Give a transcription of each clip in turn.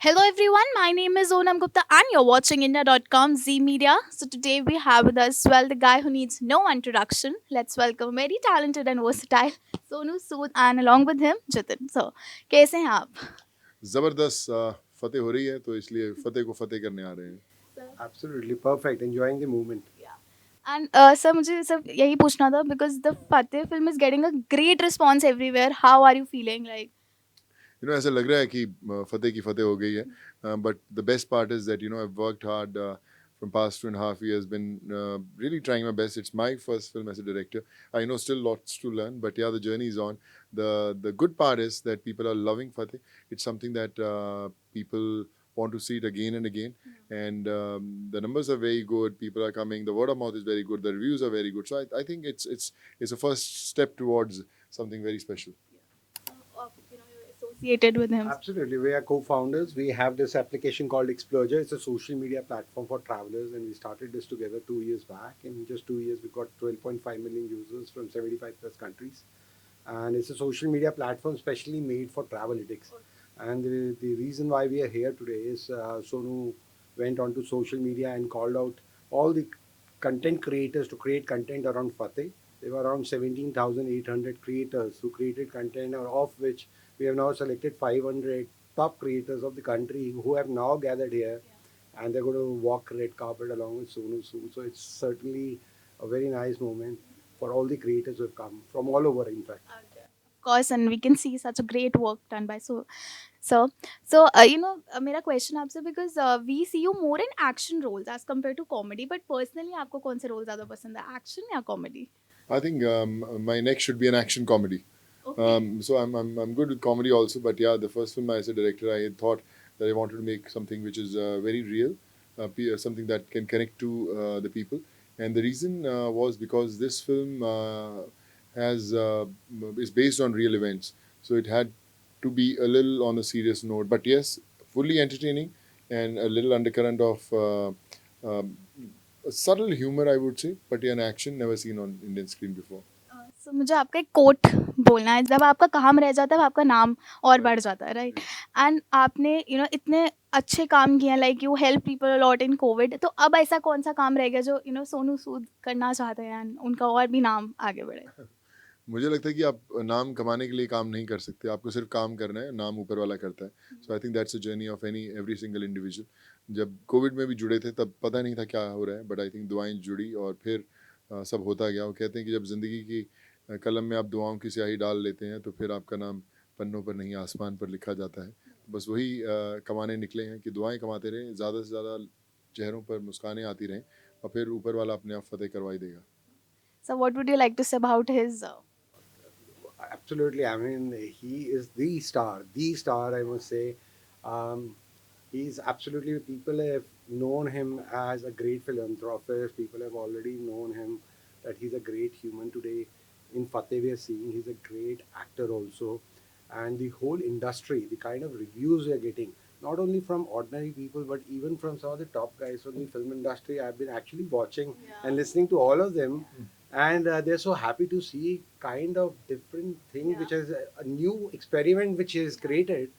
Hello everyone, my name is Onam Gupta and you're watching India.com Z Media. So today we have with us, well, the guy who needs no introduction. Let's welcome very talented and versatile Sonu Sood and along with him, Jitin. So, कैसे हैं आप? ज़बरदस्त फतेह हो रही है तो इसलिए फतेह को फतेह करने आ रहे हैं. Absolutely perfect. Enjoying the movement. And sir, मुझे सब यही पूछना था because the Fateh film is getting a great response everywhere. How are you feeling like? ऐसा लग रहा है कि फतेह की फतेह हो गई है. But the best part is that I worked hard from past 2.5 years, been really trying my best. It's my first film as a director. I know still lots to learn, but yeah, the journey is on. The good part is that people are loving Fateh. It's something that people want to see it again and again. And the numbers are very good. People are coming. The word of mouth is very good. The reviews are very good. So I think it's a first step towards something very special. You're associated with him. Absolutely. We are co-founders. We have this application called Exploger. It's a social media platform for travelers, and we started this together 2 years back. In just 2 years, we got 12.5 million users from 75 plus countries, and it's a social media platform specially made for Travelitics. And the reason why we are here today is Sonu went onto social media and called out all the content creators to create content around Fateh. There were around 17,800 creators who created content, of which we have now selected 500 top creators of the country who have now gathered here, and they're going to walk red carpet along with Sonu soon. So it's certainly a very nice moment for all the creators who have come from all over, in fact. Of course, and we can see such a great work done by so मेरा question आपसे because we see you more in action roles as compared to comedy. But personally, आपको कौन से role ज़्यादा पसंद है, action या comedy? I think my next should be an action comedy. Okay. So I'm good with comedy also, but yeah, the first film as a director, I had thought that I wanted to make something which is very real, something that can connect to the people. And the reason was because this film has is based on real events, so it had to be a little on a serious note, but yes, fully entertaining and a little undercurrent of um, a subtle humor, I would say, but yeah, an action never seen on Indian screen before. So मुझे आपका एक coat बोलना है, जब आपका काम रह जाता है आपका नाम और Right. बढ़ जाता है, राइट? एंड आपने इतने अच्छे काम किए हैं, like you help people a lot in Covid. तो अब ऐसा कौन सा काम रह गया जो सोनू सूद करना चाहते हैं एंड उनका और भी नाम आगे बढ़े? मुझे लगता है कि आप नाम कमाने के लिए काम नहीं कर सकते, आपको सिर्फ काम करना है, नाम ऊपर वाला करता है. So I think that's a journey of every single individual. जब कोविड में भी जुड़े थे तब पता नहीं था क्या हो रहा है, बट आई थिंक दुआएं जुड़ी और फिर सब होता गया. वो कहते हैं कि जब ज़िंदगी की कलम में आप दुआओं की स्याही डाल लेते हैं तो फिर आपका नाम पन्नों पर नहीं आसमान पर लिखा जाता है. बस वही कमाने निकले हैं कि दुआएं कमाते रहें, ज़्यादा से ज़्यादा चेहरों पर मुस्कानें आती रहें और फिर ऊपर वाला अपने आप फतेह करवाई देगा. So what would you like to say about his Absolutely. I mean, he is the star. The star, I must say. Um, he's absolutely, people have known him as a great philanthropist. People have already known him that he's a great human today. In Fateh, we are seeing he's a great actor also. And the whole industry, the kind of reviews we are getting, not only from ordinary people, but even from some of the top guys from the film industry, I've been actually watching and listening to all of them, and they're so happy to see kind of different thing which is a new experiment which he has created.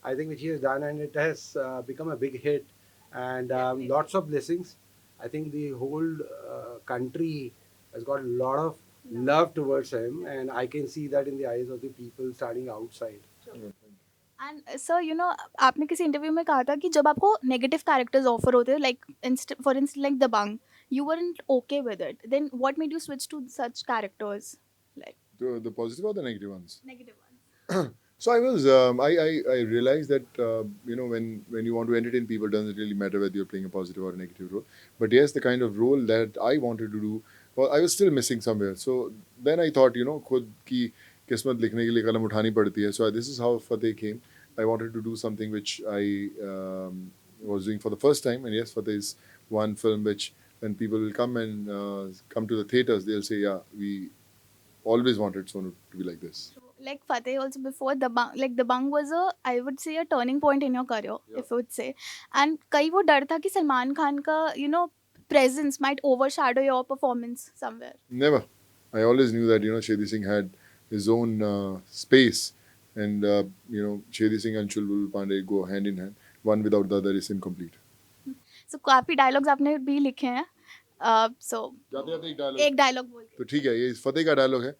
I think which he has done, and it has become a big hit, and lots of blessings. I think the whole country has got a lot of love towards him, and I can see that in the eyes of the people standing outside. And sir आपने किसी interview में कहा था कि जब आपको negative characters offer होते हैं, like for instance like Dabangg, you weren't okay with it, then what made you switch to such characters, like The positive or the negative ones? negative ones? So I was I realized that when you want to entertain people, doesn't really matter whether you're playing a positive or a negative role. But yes, the kind of role that I wanted to do, well, I was still missing somewhere. So then I thought, खुद की किस्मत लिखने के लिए कलम उठानी पड़ती है. So this is how Fateh came. I wanted to do something which I was doing for the first time, and yes, Fateh is one film which when people will come and come to the theaters, they'll say, yeah, we always wanted Sonu to be like this. Like Fateh also before Dabang, like Dabang was a, I would say, a turning point in your career, Yeah. if I would say. And कई वो डर था कि सलमान खान का presence might overshadow your performance somewhere. Never. I always knew that Shedi Singh had his own space, and Shedi Singh and Chulbul Pandey go hand in hand. one without the other is incomplete. सो काफ़ी dialogues आपने भी लिखे हैं, सो जाते जाते एक dialogue, एक dialogue बोल के। तो ठीक है, ये फतेह का डायलॉग है।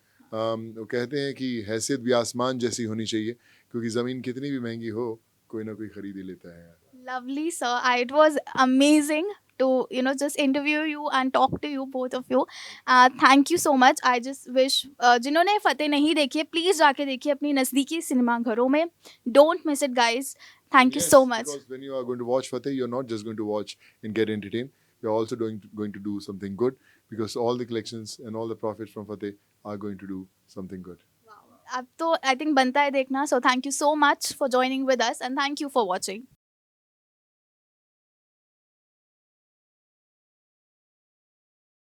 वो कहते हैं कि हैसियत भी आसमान जैसी होनी चाहिए, क्योंकि ज़मीन कितनी भी महंगी हो, कोई ना कोई खरीद ही लेता है यार। Lovely, sir. It was amazing to just interview you and talk to you, both of you. Thank you so much. I just wish जिन्होंने फतेह नहीं देखी है प्लीज़ जाके देखिए अपनी नज़दीकी सिनेमा घरों में. Don't miss it, guys. Thank you Yes, so much. because when you are going to watch Fateh, you're not just going to watch and get entertained. You're also going to do something good, because all the collections and all the profits from Fateh are going to do something good. अब तो I think बनता है देखना. So thank you so much for joining with us and thank you for watching.